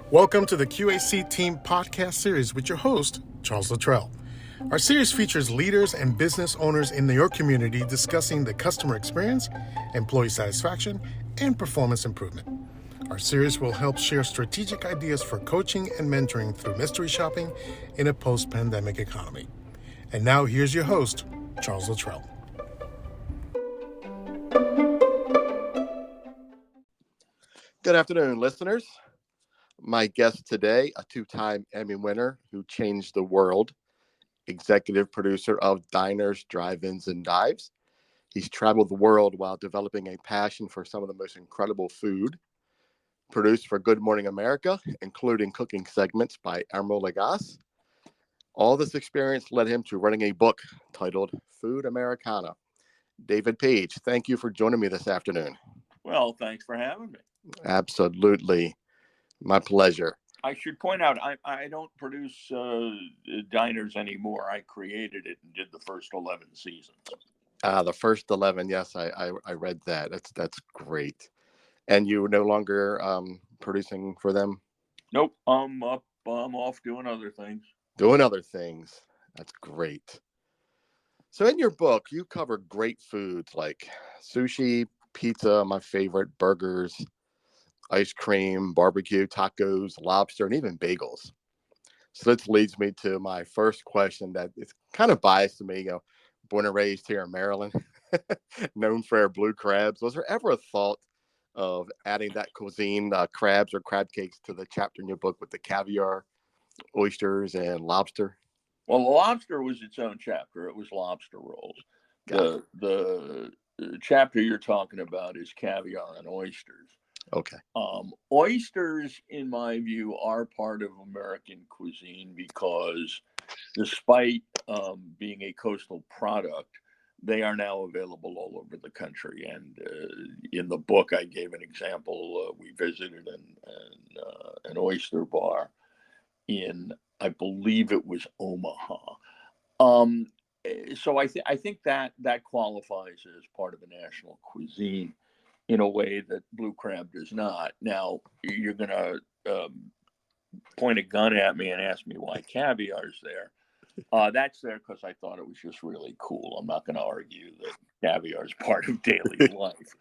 Welcome to the Q.A.C. Team podcast series with your host, Charles Luttrell. Our series features leaders and business owners in your community discussing the customer experience, employee satisfaction, and performance improvement. Our series will help share strategic ideas for coaching and mentoring through mystery shopping in a post-pandemic economy. And now here's your host, Charles Luttrell. Good afternoon, listeners. My guest today, a two-time Emmy winner who changed the world, executive producer of Diners, Drive-Ins, and Dives. He's traveled the world while developing a passion for some of the most incredible food. Produced for Good Morning America, including cooking segments by Emeril Lagasse. All this experience led him to writing a book titled Food Americana. David Page, thank you for joining me this afternoon. Well, thanks for having me. Absolutely. My pleasure. I should point out, I don't produce Diners anymore. I created it and did the first 11 seasons. The first 11, yes, I read that. That's great. And you were no longer producing for them? Nope, I'm off doing other things. Doing other things. That's great. So in your book, you cover great foods like sushi, pizza, my favorite, burgers, ice cream, barbecue, tacos, lobster, and even bagels. So this leads me to my first question that is kind of biased to me. Born and raised here in Maryland, known for our blue crabs. Was there ever a thought of adding that cuisine, crabs or crab cakes, to the chapter in your book with the caviar, oysters, and lobster? Well, the lobster was its own chapter. It was lobster rolls. The chapter you're talking about is caviar and oysters. Okay. Oysters, in my view, are part of American cuisine because despite being a coastal product, they are now available all over the country. And in the book, I gave an example. We visited an oyster bar in, I believe it was Omaha. So I think that qualifies as part of the national cuisine in a way that blue crab does not. Now, you're going to point a gun at me and ask me why caviar's there. That's there because I thought it was just really cool. I'm not going to argue that caviar is part of daily life.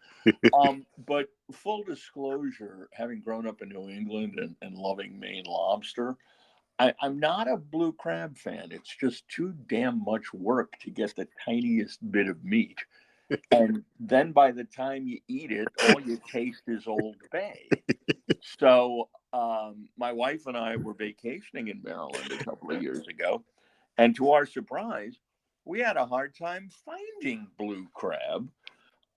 But full disclosure, having grown up in New England and loving Maine lobster, I'm not a blue crab fan. It's just too damn much work to get the tiniest bit of meat. And then by the time you eat it, all you taste is Old Bay. So my wife and I were vacationing in Maryland a couple of years ago. And to our surprise, we had a hard time finding blue crab.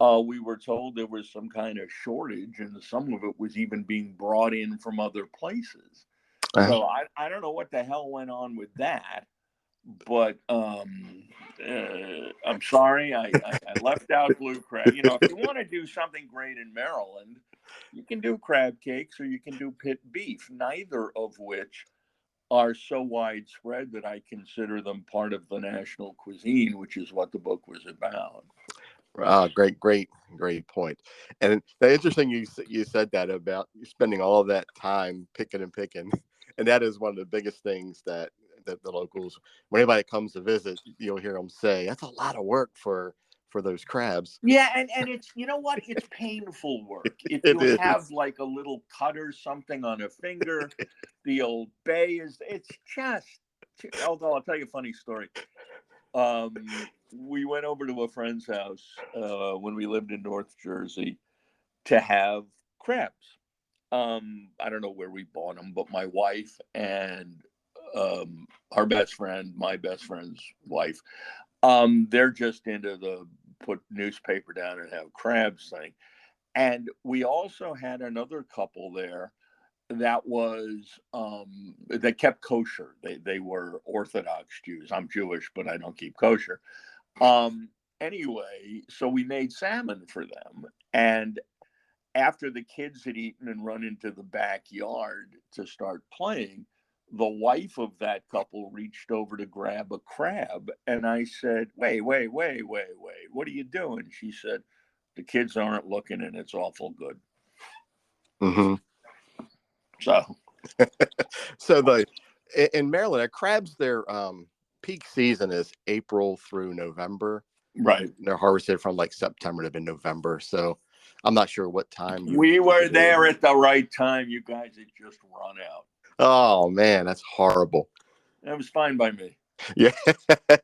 We were told there was some kind of shortage, and some of it was even being brought in from other places. So I don't know what the hell went on with that. But I'm sorry, I left out blue crab. If you want to do something great in Maryland, you can do crab cakes or you can do pit beef, neither of which are so widespread that I consider them part of the national cuisine, which is what the book was about. Great point. And the interesting you said that about spending all of that time picking, and that is one of the biggest things that the locals, when anybody comes to visit, you'll hear them say, that's a lot of work for those crabs. Yeah, and it's, you know what? It's painful work. If you have like a little cut or something on a finger, the Old Bay it's just, although I'll tell you a funny story. We went over to a friend's house when we lived in North Jersey to have crabs. I don't know where we bought them, but my wife and our best friend, my best friend's wife, they're just into the put newspaper down and have crabs thing. And we also had another couple there that was that kept kosher. They were Orthodox Jews. I'm Jewish, but I don't keep kosher. Anyway, so we made salmon for them. And after the kids had eaten and run into the backyard to start playing, the wife of that couple reached over to grab a crab. And I said, wait, what are you doing? She said, the kids aren't looking and it's awful good. Mm-hmm. So So in Maryland, crabs, their peak season is April through November. Right. They're harvested from like September to November. So I'm not sure what time you. We were there at the right time. You guys had just run out. Oh man, that's horrible. That was fine by me. Yeah,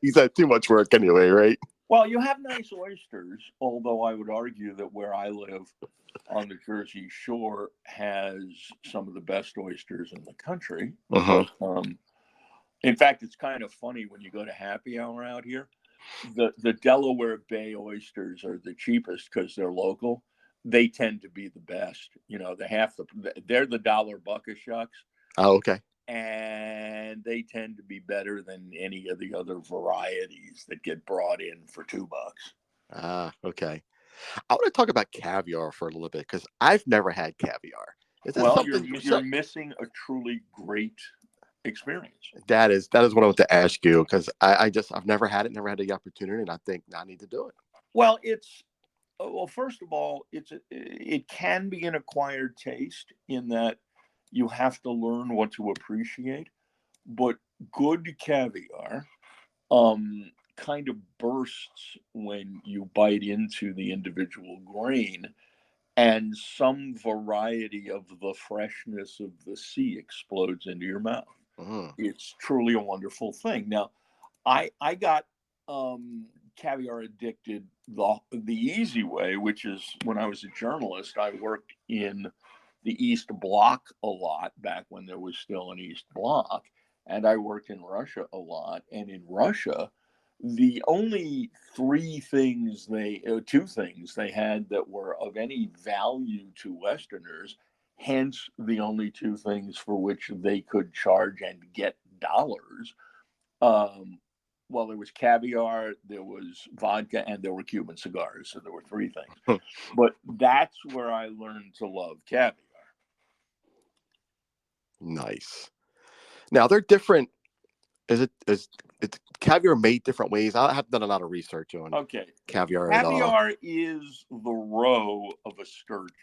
he's had too much work anyway, right? Well, you have nice oysters, although I would argue that where I live on the Jersey Shore has some of the best oysters in the country. Uh-huh. In fact, it's kind of funny when you go to happy hour out here. The Delaware Bay oysters are the cheapest because they're local. They tend to be the best. You know, they're the $1 buck of shucks. Oh, okay. And they tend to be better than any of the other varieties that get brought in for $2. Ah, okay. I want to talk about caviar for a little bit because I've never had caviar. Is this Well, something you're missing a truly great experience. that is what I want to ask you because I've never had it, never had the opportunity, and I think I need to do it. Well, first of all, it can be an acquired taste in that you have to learn what to appreciate, but good caviar kind of bursts when you bite into the individual grain, and some variety of the freshness of the sea explodes into your mouth. It's truly a wonderful thing. Now, I got caviar addicted the easy way, which is when I was a journalist. I worked in the East Bloc a lot back when there was still an East Bloc, and I worked in Russia a lot. And in Russia, the only two things they had that were of any value to Westerners, hence the only two things for which they could charge and get dollars. Well, there was caviar, there was vodka, and there were Cuban cigars. So there were three things. But that's where I learned to love caviar. Nice. Now they're different. Is caviar made different ways? I have done a lot of research on caviar at all. Caviar is the roe of a sturgeon.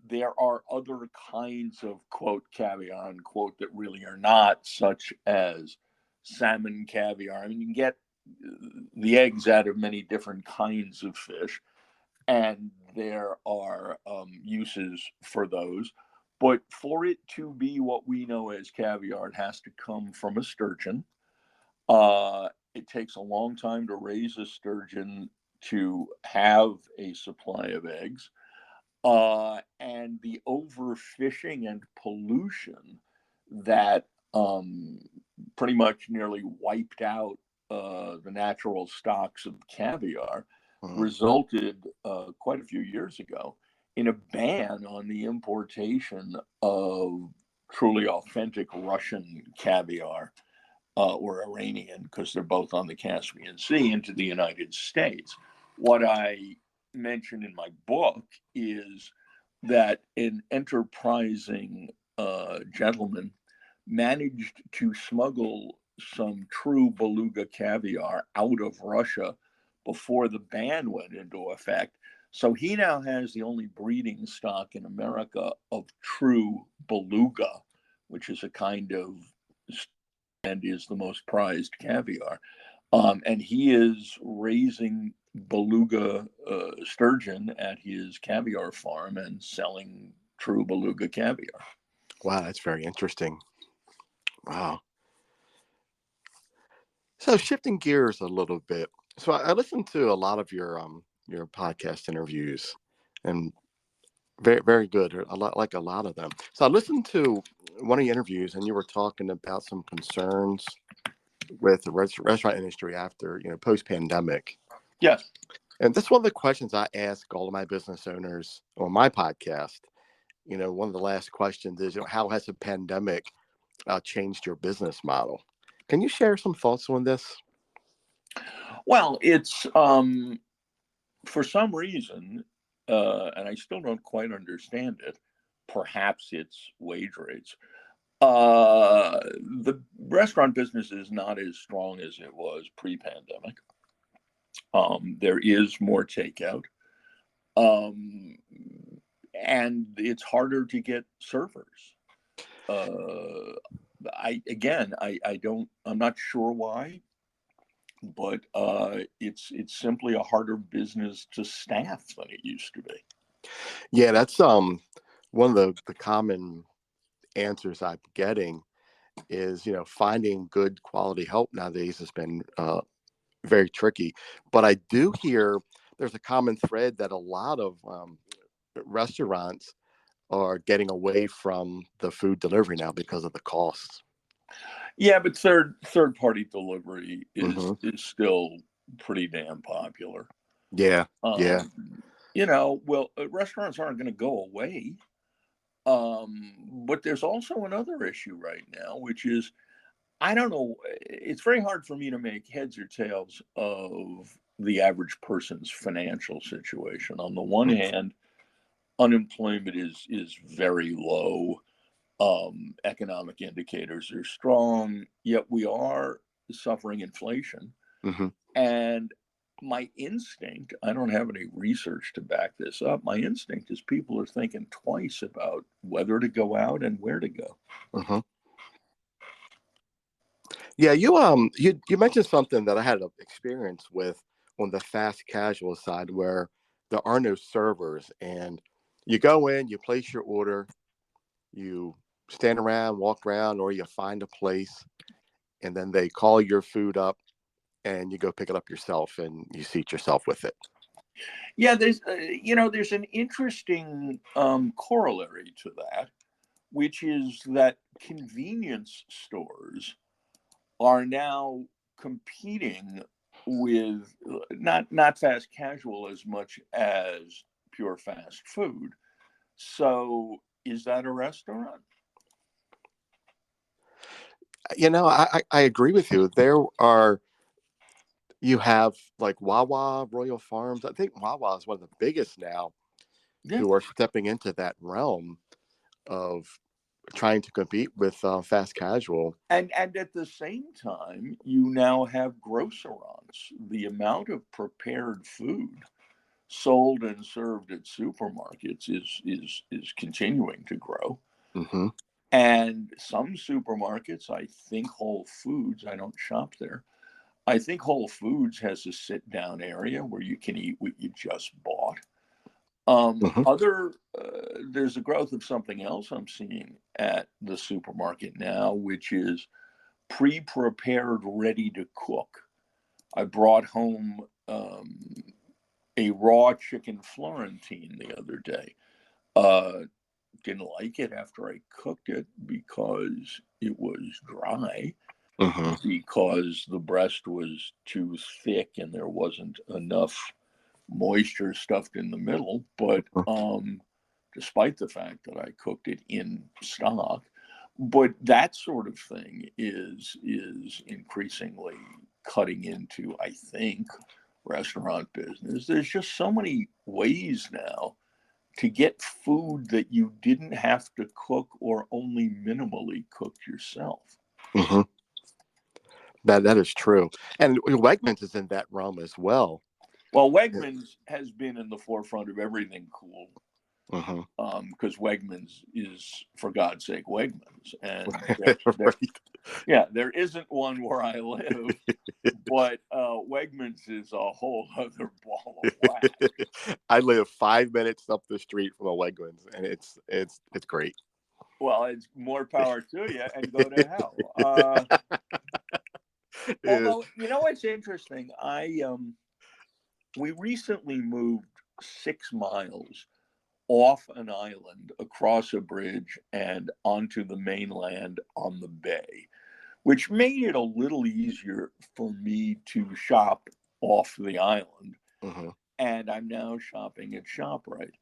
There are other kinds of, quote, caviar, unquote, that really are not, such as salmon caviar. I mean, you can get the eggs out of many different kinds of fish, and there are uses for those. But for it to be what we know as caviar, it has to come from a sturgeon. It takes a long time to raise a sturgeon to have a supply of eggs. And the overfishing and pollution that pretty much nearly wiped out the natural stocks of caviar resulted quite a few years ago in a ban on the importation of truly authentic Russian caviar or Iranian, because they're both on the Caspian Sea, into the United States. What I mention in my book is that an enterprising gentleman managed to smuggle some true beluga caviar out of Russia before the ban went into effect. So he now has the only breeding stock in America of true beluga, which is a kind of and is the most prized caviar. And he is raising beluga sturgeon at his caviar farm and selling true beluga caviar. Wow, that's very interesting. Wow. So shifting gears a little bit. So I listened to a lot of your podcast interviews, and very, very good. A lot of them. So I listened to one of your interviews, and you were talking about some concerns with the restaurant industry after, post pandemic. Yes. And that's one of the questions I ask all of my business owners on my podcast. One of the last questions is, how has the pandemic changed your business model? Can you share some thoughts on this? Well, it's for some reason, and I still don't quite understand it. Perhaps it's wage rates. The restaurant business is not as strong as it was pre-pandemic. There is more takeout, and it's harder to get servers. I'm not sure why, but it's simply a harder business to staff than it used to be. Yeah, that's one of the common answers I'm getting is, finding good quality help nowadays has been very tricky. But I do hear there's a common thread that a lot of restaurants are getting away from the food delivery now because of the costs. Yeah, but third party delivery is Mm-hmm. still pretty damn popular. Yeah, yeah. Restaurants aren't going to go away. But there's also another issue right now, which is, I don't know, it's very hard for me to make heads or tails of the average person's financial situation. On the one hand, unemployment is very low. Economic indicators are strong, yet we are suffering inflation. Mm-hmm. And my instinct, I don't have any research to back this up. My instinct is people are thinking twice about whether to go out and where to go. Mm-hmm. Yeah, you mentioned something that I had an experience with on the fast casual side where there are no servers and you go in, you place your order, you stand around, walk around, or you find a place and then they call your food up and you go pick it up yourself and you seat yourself with it. Yeah, there's an interesting corollary to that, which is that convenience stores are now competing with not fast casual as much as pure fast food. So is that a restaurant? I agree with you. You have like Wawa, Royal Farms. I think Wawa is one of the biggest now Yeah. who are stepping into that realm of trying to compete with fast casual. And at the same time, you now have grocerants. The amount of prepared food sold and served at supermarkets is continuing to grow. Mm-hmm. And some supermarkets, I think Whole Foods, I don't shop there. I think Whole Foods has a sit down area where you can eat what you just bought. Mm-hmm. There's a growth of something else I'm seeing at the supermarket now, which is pre-prepared, ready to cook. I brought home a raw chicken Florentine the other day. Didn't like it after I cooked it because it was dry, Mm-hmm. because the breast was too thick and there wasn't enough moisture stuffed in the middle. But despite the fact that I cooked it in stock, but that sort of thing is increasingly cutting into, I think, restaurant business. There's just so many ways now to get food that you didn't have to cook or only minimally cooked yourself. Mm-hmm. That is true, and Wegmans is in that realm as well. Well, Wegmans has been in the forefront of everything cool, Mm-hmm. because Wegmans is, for God's sake, Wegmans, and Right. yeah, there isn't one where I live, but Wegmans is a whole other ball of wax. I live 5 minutes up the street from a Wegmans, and it's great. Well, it's more power to you, and go to hell. Yeah. Although, you know what's interesting, we recently moved 6 miles off an island, across a bridge, and onto the mainland on the bay, which made it a little easier for me to shop off the island. Mm-hmm. And I'm now shopping at ShopRite.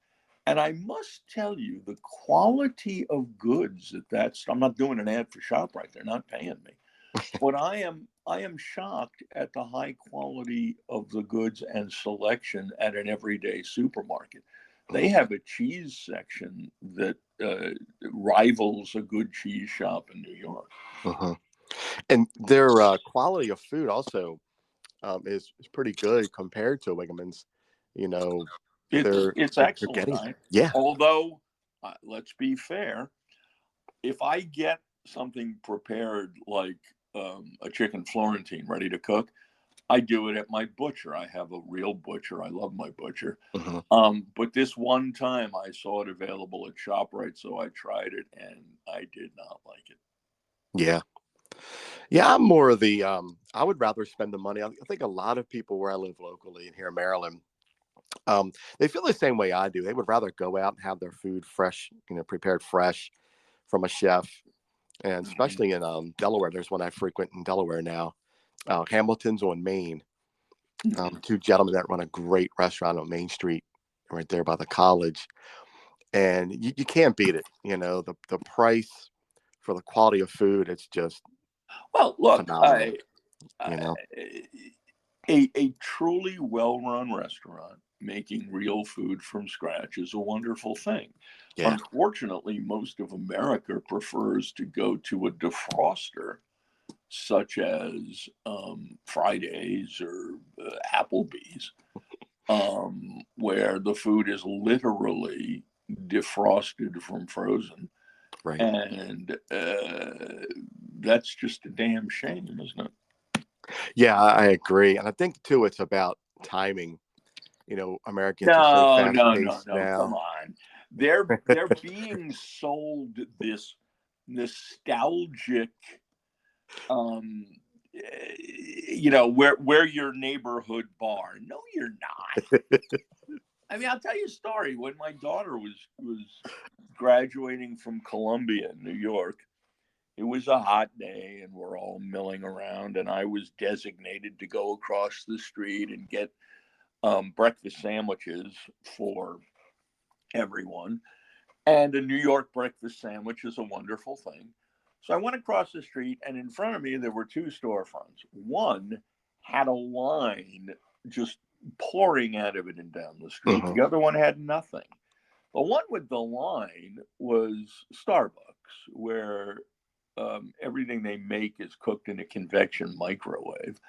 And I must tell you, the quality of goods I'm not doing an ad for ShopRite, they're not paying me. But I am shocked at the high quality of the goods and selection at an everyday supermarket. They have a cheese section that rivals a good cheese shop in New York. Mm-hmm. And their quality of food also is pretty good compared to Wegmans. You know, It's they're it's they're excellent. getting there. Yeah. Although, let's be fair, if I get something prepared like a chicken Florentine ready to cook, I do it at my butcher. I have a real butcher. I love my butcher. Mhm. But this one time I saw it available at ShopRite, so I tried it and I did not like it. Yeah. Yeah, I'm more of the I would rather spend the money. I think a lot of people where I live locally and here in Maryland, they feel the same way I do. They would rather go out and have their food fresh, prepared fresh from a chef. And Mhm. especially in Delaware, there's one I frequent in Delaware now, Hamilton's on Main. Mhm. Two gentlemen that run a great restaurant on Main Street, right there by the college, and you can't beat it. The price for the quality of food, it's just Well, look, phenomenal. I You know, a truly well-run restaurant making real food from scratch is a wonderful thing. yeah, Unfortunately, most of America prefers to go to a defroster, such as Fridays or Applebee's, where the food is literally defrosted from frozen, right. and that's just a damn shame, isn't it? Yeah, I agree, and I think too it's about timing. Americans are so No, fast no, no, paced no. Come now. on. They're being sold this nostalgic, um, where your neighborhood bar. No, you're not. I mean, I'll tell you a story. When my daughter was graduating from Columbia in New York, it was a hot day, and we're all milling around, and I was designated to go across the street and get breakfast sandwiches for everyone. And a New York breakfast sandwich is a wonderful thing. So I went across the street, and in front of me, there were two storefronts. One had a line just pouring out of it and down the street, Hmm. the other one had nothing. The one with the line was Starbucks, where everything they make is cooked in a convection microwave.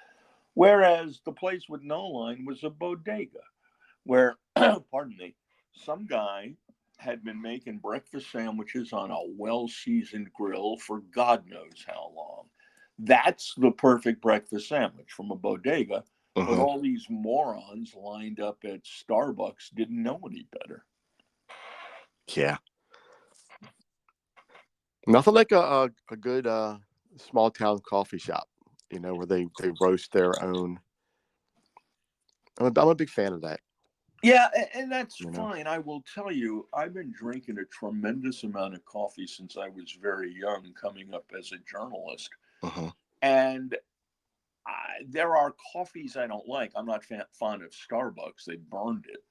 Whereas the place with no line was a bodega, where, pardon me, some guy had been making breakfast sandwiches on a well seasoned grill for God knows how long. That's the perfect breakfast sandwich from a bodega. But Hmm. all these morons lined up at Starbucks didn't know any better. Yeah, nothing like a good small town coffee shop. Where they roast their own. I'm a big fan of that. Yeah, and that's You know. fine. I will tell you, I've been drinking a tremendous amount of coffee since I was very young, coming up as a journalist. Uh-huh. And there are coffees I don't like. I'm not fond of Starbucks. They burned it.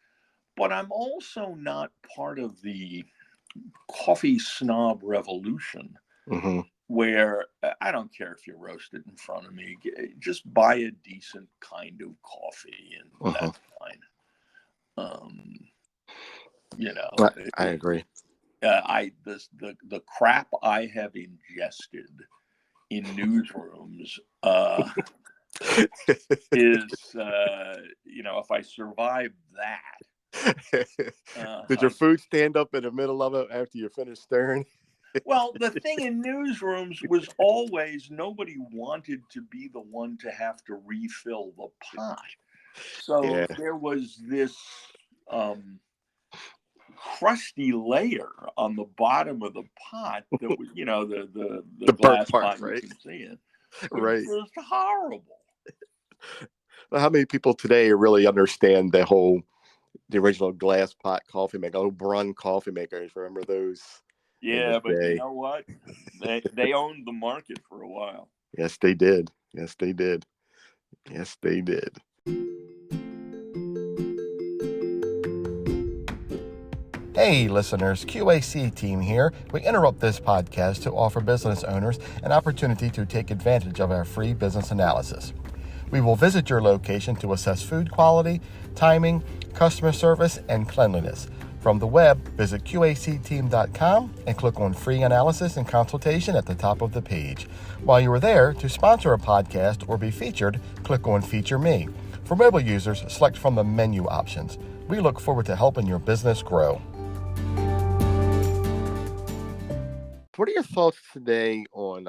But I'm also not part of the coffee snob revolution Hmm. where I don't care if you roast it in front of me. Just buy a decent kind of coffee and Uh-huh. that's fine. Um, you I, know, I agree. the crap I have ingested in newsrooms is if I survive that, Did your food stand up in the middle of it after you finished stirring? well, the thing in newsrooms was always nobody wanted to be the one to have to refill the pot. So Yeah. there was this um, crusty layer on the bottom of the pot that was, the The burnt glass part, pot you right? can see in. It was Right. just horrible. Well, how many people today really understand the original glass pot coffee maker, Brun coffee makers? Remember those in the Yeah, but you day? know what? They owned the market for a while. Yes, they did. Yes, they did. Yes, they did. Hey, listeners, Q.A.C. team here. We interrupt this podcast to offer business owners an opportunity to take advantage of our free business analysis. We will visit your location to assess food quality, timing, customer service, and cleanliness. From the web, visit QACteam.com and click on Free Analysis and Consultation at the top of the page. While you are there, to sponsor a podcast or be featured, click on Feature Me. For mobile users, select from the menu options. We look forward to helping your business grow. What are your thoughts today on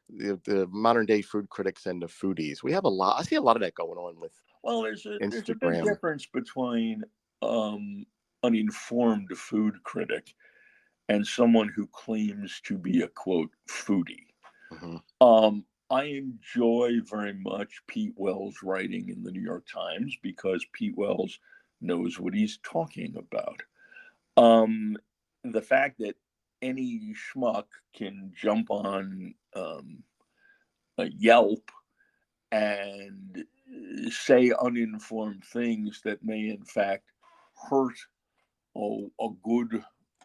the modern day food critics and the foodies? We have a lot. I see a lot of that going on with Well, there's a big Instagram. difference between an informed food critic and someone who claims to be a quote foodie. Mm-hmm. I enjoy very much Pete Wells' writing in the New York Times because Pete Wells knows what he's talking about. The fact that any schmuck can jump on a Yelp and say uninformed things that may in fact hurt a good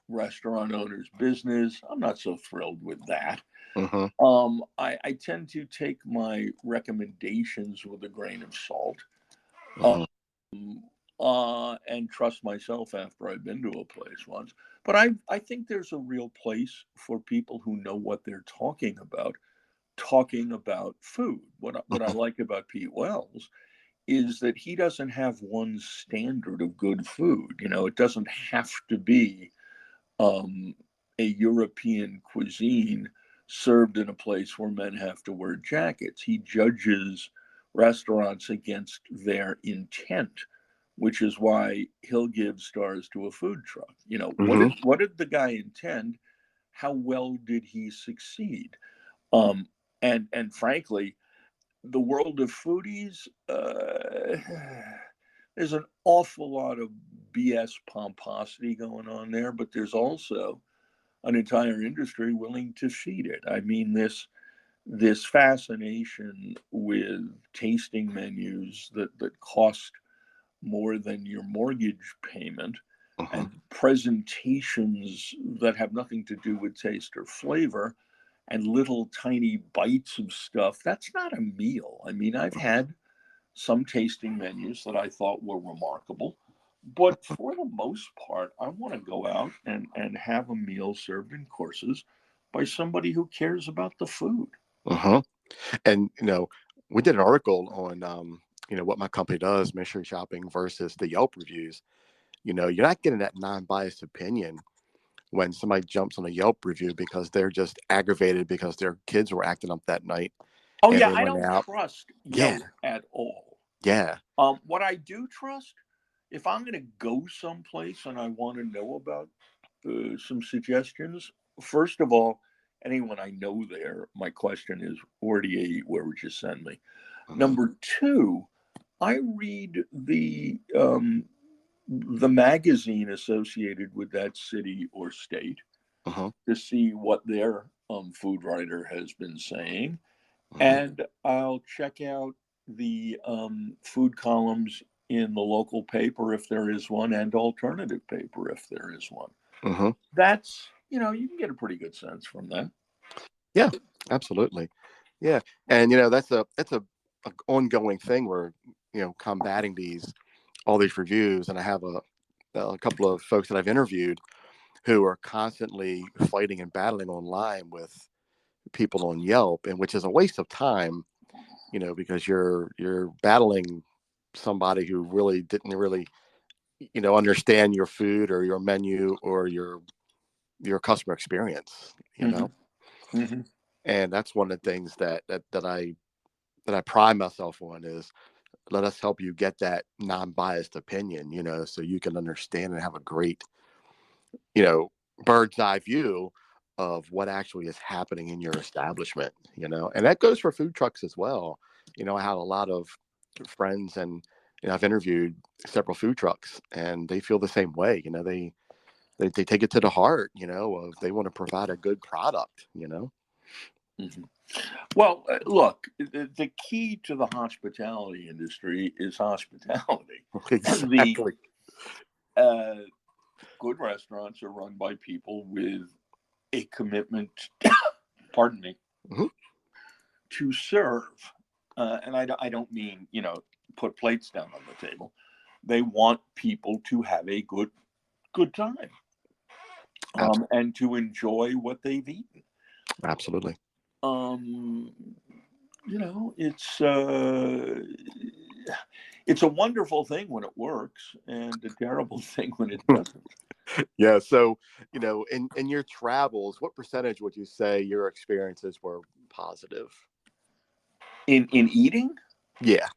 restaurant owner's business, I'm not so thrilled with that. Mm-hmm. I tend to take my recommendations with a grain of salt, Mm-hmm. and trust myself after I've been to a place once. But I think there's a real place for people who know what they're talking about food. What I like about Pete Wells is that he doesn't have one standard of good food. You know, it doesn't have to be um, a European cuisine served in a place where men have to wear jackets. He judges restaurants against their intent, which is why he'll give stars to a food truck. You know, Mm-hmm. what did the guy intend? How well did he succeed? Um, and frankly, the world of foodies, there's an awful lot of BS pomposity going on there, but there's also an entire industry willing to feed it. I mean, this fascination with tasting menus that cost more than your mortgage payment Mm-hmm. and presentations that have nothing to do with taste or flavor and little tiny bites of stuff. That's not a meal. I mean, I've had some tasting menus that I thought were remarkable, but for the most part, I want to go out and have a meal served in courses by somebody who cares about the food. Mm-hmm. And we did an article on what my company does, mystery shopping versus the Yelp reviews. You're not getting that non-biased opinion when somebody jumps on a Yelp review because they're just aggravated because their kids were acting up that night Oh and yeah, they I went don't out. trust Yeah, Yelp at all. yeah. What I do trust, if I'm going to go someplace and I want to know about some suggestions, first of all, anyone I know there, my question is, where do you eat? Where would you send me? Mm-hmm. Number two, I read the magazine associated with that city or state Mm-hmm. to see what their food writer has been saying, Mm-hmm. and I'll check out the food columns in the local paper if there is one, and alternative paper if there is one. Mm-hmm. That's you can get a pretty good sense from that. Yeah, absolutely. Yeah, and that's a ongoing thing where combating all these reviews, and I have a couple of folks that I've interviewed who are constantly fighting and battling online with people on Yelp, and which is a waste of time, because you're battling somebody who really didn't really understand your food or your menu or your customer experience, Mm-hmm. Mm-hmm. and that's one of the things that I pride myself on is let us help you get that non-biased opinion, so you can understand and have a great, you know, bird's eye view of what actually is happening in your establishment, and that goes for food trucks as well. I have a lot of friends and I've interviewed several food trucks and they feel the same way. They take it to the heart, of they want to provide a good product. Mm-hmm. Well, look, the key to the hospitality industry is hospitality, and the Exactly. uh, good restaurants are run by people with a commitment, pardon me, Hmm. to serve. And I don't mean, put plates down on the table. They want people to have a good time, and to enjoy what they've eaten. Absolutely. Um, it's a wonderful thing when it works and a terrible thing when it doesn't. Yeah. So, in your travels, what percentage would you say your experiences were positive? In eating? Yeah.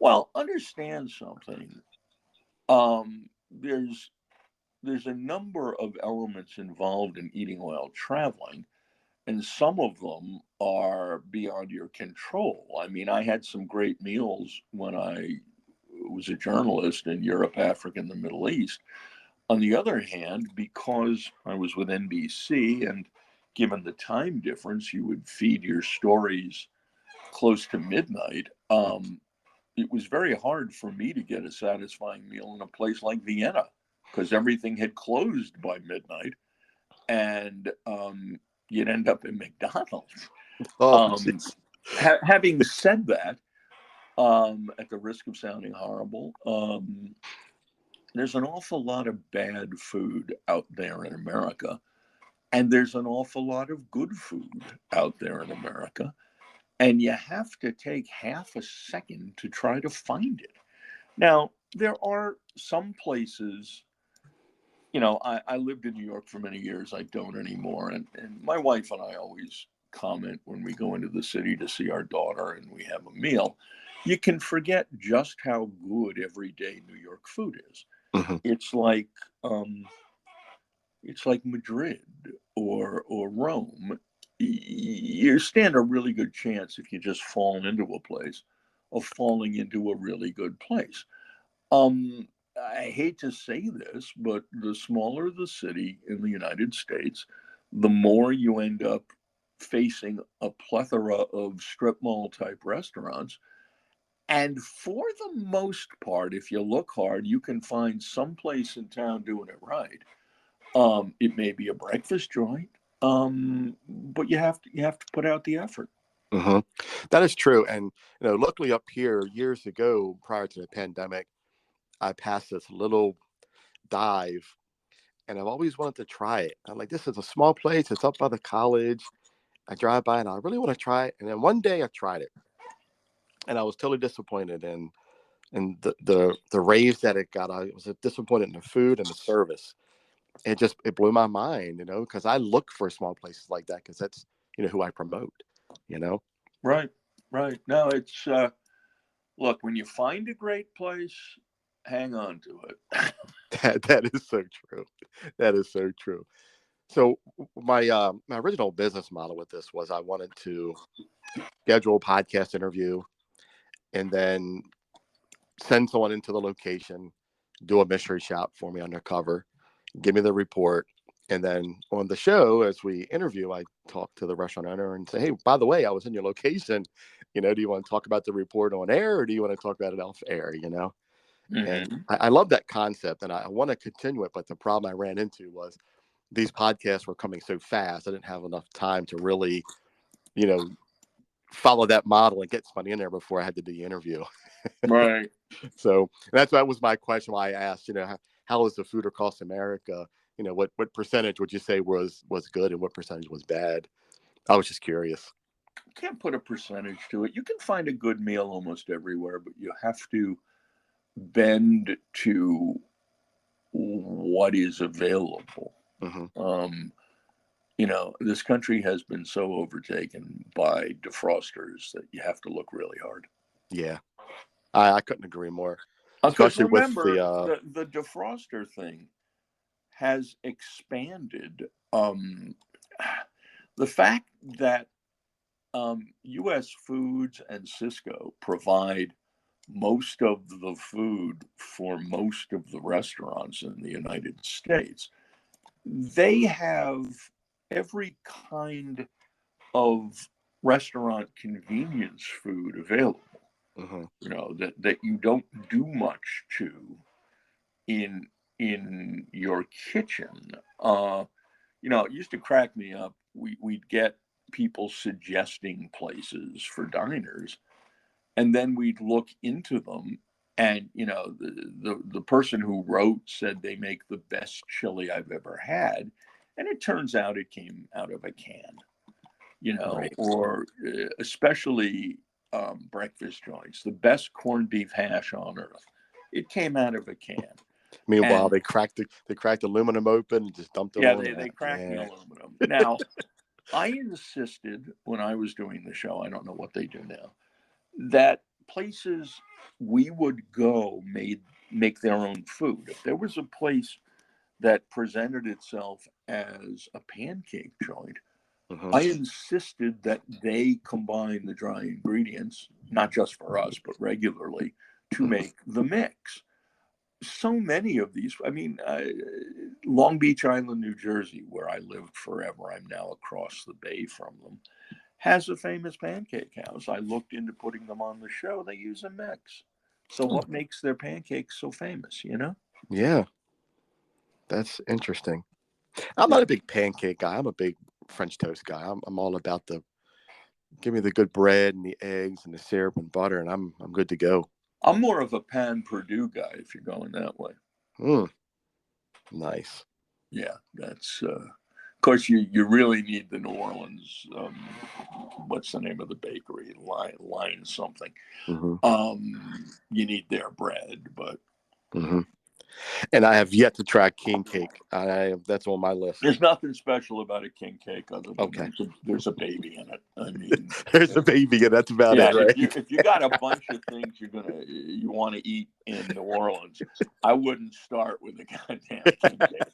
Well, understand something. Um, there's a number of elements involved in eating while traveling, and some of them are beyond your control. I mean, I had some great meals when I was a journalist in Europe, Africa, and the Middle East. On the other hand, because I was with NBC and given the time difference, you would feed your stories close to midnight. It was very hard for me to get a satisfying meal in a place like Vienna because everything had closed by midnight, and you'd end up in McDonald's. Oh, Um, jeez. Having said that, at the risk of sounding horrible, there's an awful lot of bad food out there in America, and there's an awful lot of good food out there in America. And you have to take half a second to try to find it. Now, there are some places, I lived in New York for many years. I don't anymore. And my wife and I always comment when we go into the city to see our daughter and we have a meal. You can forget just how good everyday New York food is. Mhm. It's like Madrid or Rome. You stand a really good chance if you just fall into a place of falling into a really good place. Um, I hate to say this, but the smaller the city in the United States, the more you end up facing a plethora of strip mall type restaurants. And for the most part, if you look hard, you can find some place in town doing it right. It may be a breakfast joint, but you have to put out the effort. Hmm. That is true. And, luckily up here years ago, prior to the pandemic, I passed this little dive and I've always wanted to try it. I'm like, this is a small place. It's up by the college. I drive by and I really want to try it. And then one day I tried it and I was totally disappointed in the raise that it got. I was disappointed in the food and the service. It blew my mind, because I look for small places like that because that's, who I promote, you know. Right, right. No, it's look, when you find a great place, hang on to it. That is so true. That is so true. So my original business model with this was I wanted to schedule a podcast interview and then send someone into the location, do a mystery shop for me undercover, give me the report. And then on the show, as we interview, I talk to the restaurant owner and say, hey, by the way, I was in your location. Do you want to talk about the report on air or do you want to talk about it off air? And Hmm. I love that concept and I want to continue it. But the problem I ran into was these podcasts were coming so fast. I didn't have enough time to really, you know, follow that model and get somebody in there before I had to do the interview. Right. So that was my question. Why I asked, how is the food across America? What percentage would you say was good and what percentage was bad? I was just curious. Can't put a percentage to it. You can find a good meal almost everywhere, but you have to bend to what is available. Hmm. Um, this country has been so overtaken by defrosters that you have to look really hard. Yeah, I couldn't agree more, Because especially with remember, the. the defroster thing has expanded. The fact that U.S. Foods and Cisco provide most of the food for most of the restaurants in the United States, they have every kind of restaurant convenience food available. Mhm. That you don't do much to in your kitchen. It used to crack me up. We'd get people suggesting places for diners, and then we'd look into them. And the person who wrote said they make the best chili I've ever had, and it turns out it came out of a can. Right. Or especially breakfast joints, the best corned beef hash on earth. It came out of a can. Meanwhile, And they cracked aluminum open and just dumped it yeah, on they that. cracked the Yeah. aluminum. Now, I insisted when I was doing the show, I don't know what they do now, that places we would go make their own food. If there was a place that presented itself as a pancake joint, Mm-hmm. I insisted that they combine the dry ingredients, not just for us, but regularly, to make the mix. So many of these, Long Beach Island, New Jersey, where I lived forever, I'm now across the bay from them, has a famous pancake house. I looked into putting them on the show. They use a mix. So what makes their pancakes so famous, you know? Yeah, that's interesting. I'm not a big pancake guy. I'm a big French toast guy. I'm all about give me the good bread and the eggs and the syrup and butter, and I'm good to go. I'm more of a pan Purdue guy if you're going that way. Nice. Yeah, that's of course you really need the New Orleans. What's the name of the bakery? Line something. Mm-hmm. You need their bread, but Mm-hmm. And I have yet to try king cake. That's on my list. there's nothing special about a king cake other than Okay. there's a baby in it. I mean, There's a baby, and that's about yeah, it, right? if you got a bunch of things you want to eat in New Orleans, I wouldn't start with a goddamn king cake.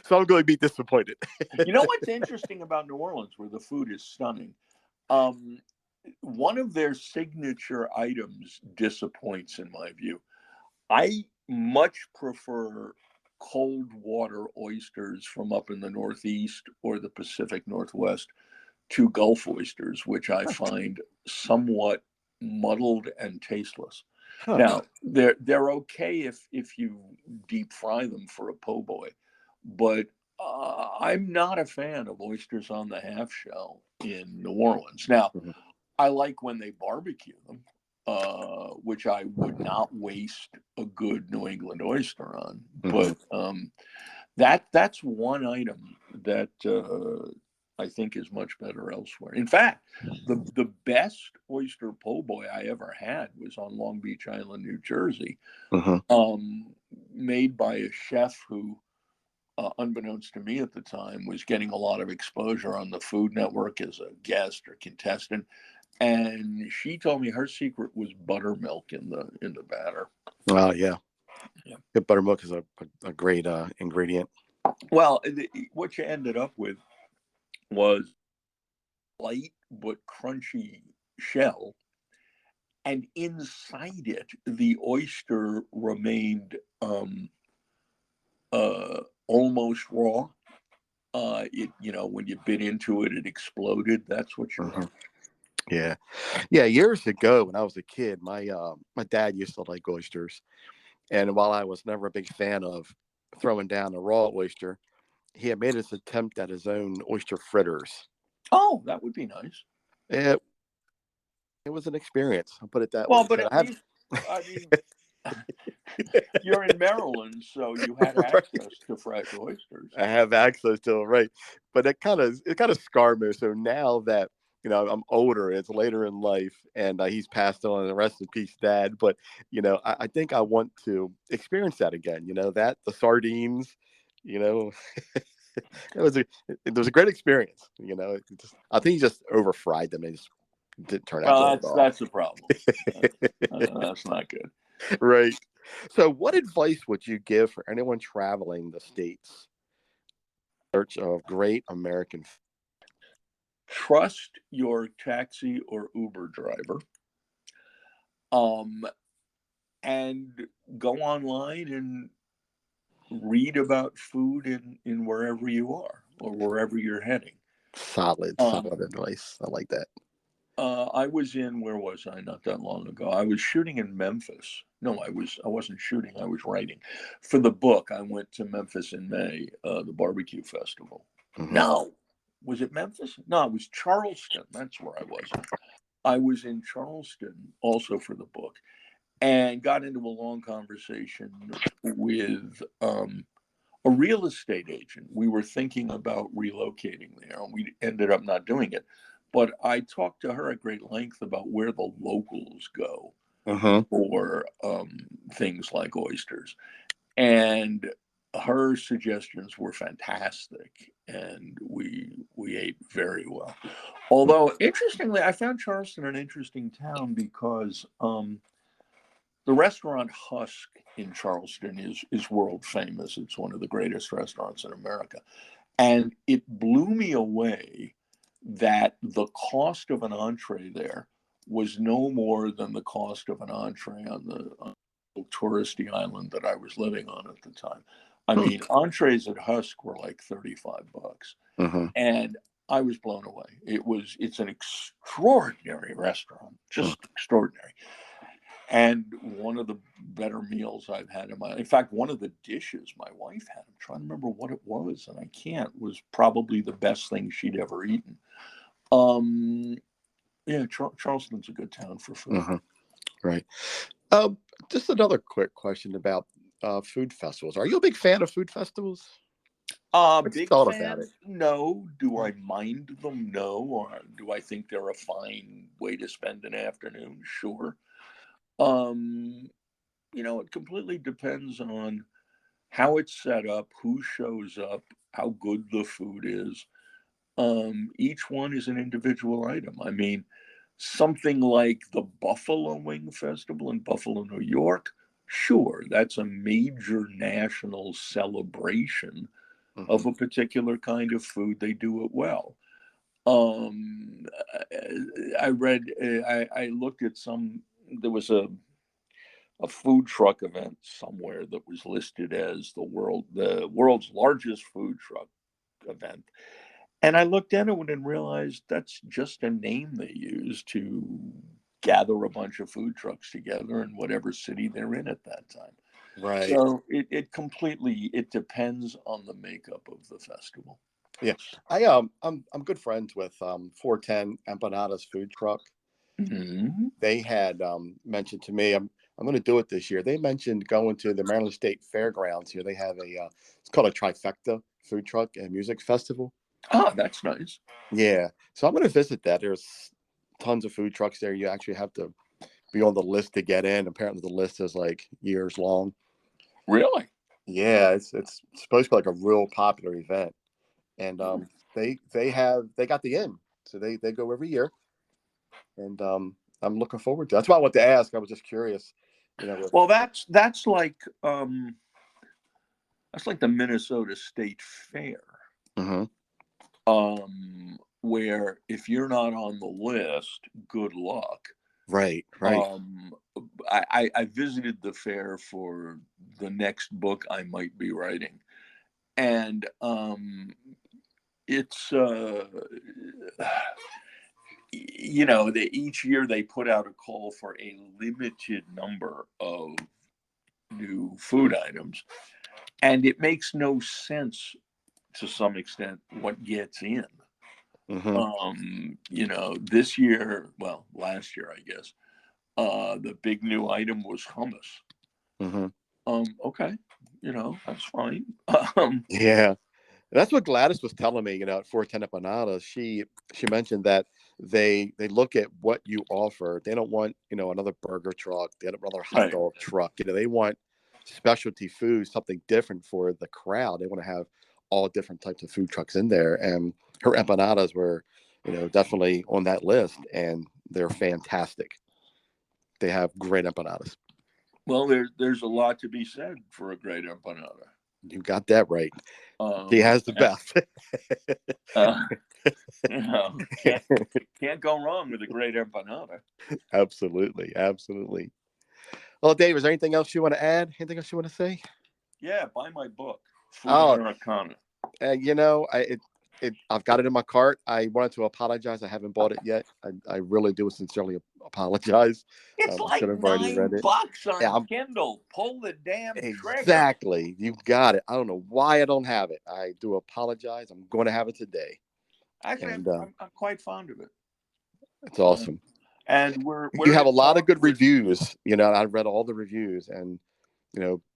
So I'm going to be disappointed. You know what's interesting about New Orleans, where the food is stunning? One of their signature items disappoints, in my view. I much prefer cold water oysters from up in the Northeast or the Pacific Northwest to Gulf oysters, which I find somewhat muddled and tasteless. Huh. Now, they're okay if you deep fry them for a po' boy, but I'm not a fan of oysters on the half shell in New Orleans. Now, Mhm. I like when they barbecue them, which I would not waste a good New England oyster on. But that's one item that I think is much better elsewhere. In fact, the best oyster po' boy I ever had was on Long Beach Island, New Jersey, made by a chef who, unbeknownst to me at the time, was getting a lot of exposure on the Food Network as a guest or contestant. And she told me her secret was buttermilk in the batter. Oh, yeah. Good buttermilk is a great ingredient. Well, what you ended up with was light but crunchy shell, and inside it, the oyster remained almost raw. When you bit into it, it exploded. That's what you want. Yeah. Years ago, when I was a kid, my dad used to like oysters, and while I was never a big fan of throwing down a raw oyster, he had made his attempt at his own oyster fritters. Oh, that would be nice. It was an experience. I'll put it that way. Well, but So at least, I mean, you're in Maryland, so you had access to fresh oysters. I have access to it, right? But it kind of scarred me. So now that I'm older, it's later in life, and he's passed on, and rest in peace, Dad. But I think I want to experience that again. That the sardines, it was a great experience. I think he just over fried them and just didn't turn out Well, good at all. that's the problem. That's not good. Right. So, what advice would you give for anyone traveling the states in search of great American food? Trust your taxi or Uber driver, and go online and read about food in wherever you are or wherever you're heading. Solid advice. I like that. I was where was I not that long ago? I was shooting in Memphis. No, I wasn't shooting. I was writing for the book. I went to Memphis in May, the barbecue festival. No, was it Memphis? No, it was Charleston. That's where I was. I was in Charleston also for the book, and got into a long conversation with a real estate agent. We were thinking about relocating there, and we ended up not doing it. But I talked to her at great length about where the locals go for things like oysters. And her suggestions were fantastic, and we ate very well. Although, interestingly, I found Charleston an interesting town because the restaurant Husk in Charleston is world famous. It's one of the greatest restaurants in America. And it blew me away that the cost of an entree there was no more than the cost of an entree on the touristy island that I was living on at the time. I mean, entrees at Husk were like $35. Mm-hmm. And I was blown away. It's an extraordinary restaurant, just extraordinary. And one of the better meals I've had in fact, one of the dishes my wife had, I'm trying to remember what it was, and I can't, was probably the best thing she'd ever eaten. Yeah, Charleston's a good town for food. Mm-hmm. Right. Just another quick question about food festivals. Are you a big fan of food festivals? Big thought fan? about it. No. Do I mind them? No. Or do I think they're a fine way to spend an afternoon? Sure. It completely depends on how it's set up, who shows up, how good the food is. Each one is an individual item. I mean, something like the Buffalo Wing Festival in Buffalo, New York, sure, that's a major national celebration of a particular kind of food. They do it well. I read, I looked at there was a food truck event somewhere that was listed as the world's largest food truck event. And I looked into it and realized that's just a name they use to gather a bunch of food trucks together in whatever city they're in at that time. Right. So it depends on the makeup of the festival. Yeah. I'm good friends with 410 Empanadas food truck. Mm-hmm. They had mentioned to me, I'm going to do it this year. They mentioned going to the Maryland State Fairgrounds here. They have it's called a Trifecta food truck and music festival. Oh, that's nice. Yeah. So I'm going to visit that. There's tons of food trucks there. You actually have to be on the list to get in. Apparently the list is like years long. Really? Yeah, it's supposed to be like a real popular event. And they got the in. So they go every year. And I'm looking forward to it. That's why I want to ask. I was just curious, Well, that's like the Minnesota State Fair. Mm-hmm. Where if you're not on the list, good luck. Right. I visited the fair for the next book I might be writing, and it's each year they put out a call for a limited number of new food items, and it makes no sense to some extent what gets in. Mm-hmm. This year, well, last year, I guess, the big new item was hummus. Mm-hmm. Okay, that's fine. Yeah. That's what Gladys was telling me, at 410 Empanadas. She mentioned that they look at what you offer. They don't want, another burger truck. They don't want another hot Right. dog truck. They want specialty food, something different for the crowd. They want to have all different types of food trucks in there. And her empanadas were, definitely on that list, and they're fantastic. They have great empanadas. Well, there's a lot to be said for a great empanada. You got that right. He has the best. Can't go wrong with a great empanada. Absolutely. Well, Dave, is there anything else you want to add? Anything else you want to say? Yeah, buy my book, Food Americana. I've got it in my cart. I wanted to apologize. I haven't bought it yet. I really do sincerely apologize. It's like $9 on Kindle. Pull the damn trigger. Exactly. You got it. I don't know why I don't have it. I do apologize. I'm going to have it today. Actually, I'm quite fond of it. It's awesome. And you have a lot of good reviews. I've read all the reviews, and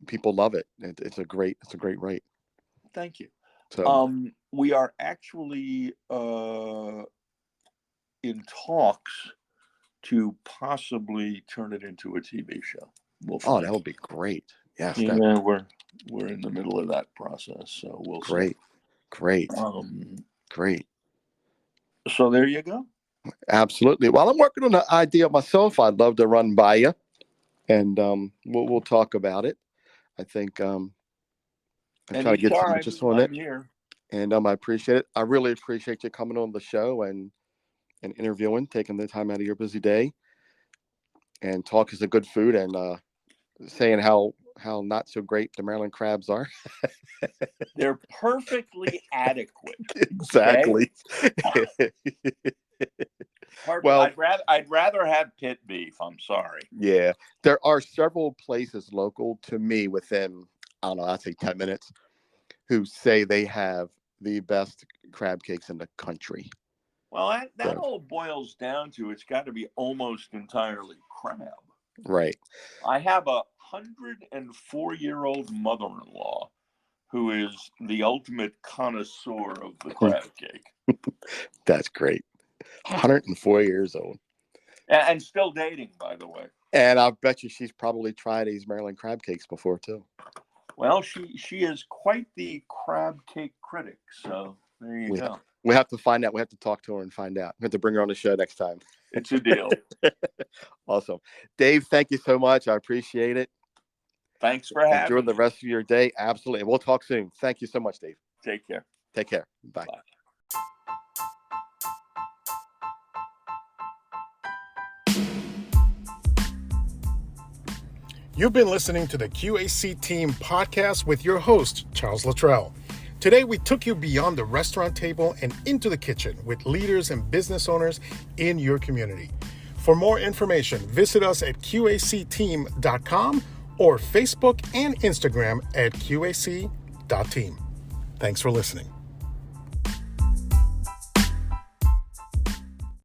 people love it. It's a great rate. Thank you. So we are actually in talks to possibly turn it into a TV show. That would be great. Yes, Yeah, we're in the middle of that process, so we'll great, great, see. great. So there you go. Absolutely. While I'm working on the idea myself, I'd love to run by you, and we'll talk about it. I think I'm trying to get some Anytime, interest on it, I'm here. and I appreciate it. I really appreciate you coming on the show and interviewing, taking the time out of your busy day, and talking some good food and saying how not so great the Maryland crabs are. They're perfectly adequate. Exactly. Well, I'd rather have pit beef. I'm sorry. yeah, there are several places local to me within, I don't know, I'd say 10 minutes, who say they have the best crab cakes in the country. Well, that So, all boils down to it's got to be almost entirely crab. right. I have a 104-year-old mother-in-law who is the ultimate connoisseur of the crab cake. That's great. 104 years old. And still dating, by the way. And I bet you she's probably tried these Maryland crab cakes before, too. Well, she is quite the crab cake critic. So there you go. We have to find out. We have to talk to her and find out. We have to bring her on the show next time. It's a deal. Awesome. Dave, thank you so much. I appreciate it. Thanks for having me. Enjoy the rest of your day. Absolutely. We'll talk soon. Thank you so much, Dave. Take care. Take care. Bye. Bye. You've been listening to the Q.A.C. Team podcast with your host, Charles Luttrell. Today, we took you beyond the restaurant table and into the kitchen with leaders and business owners in your community. For more information, visit us at QACteam.com or Facebook and Instagram at QAC.team. Thanks for listening.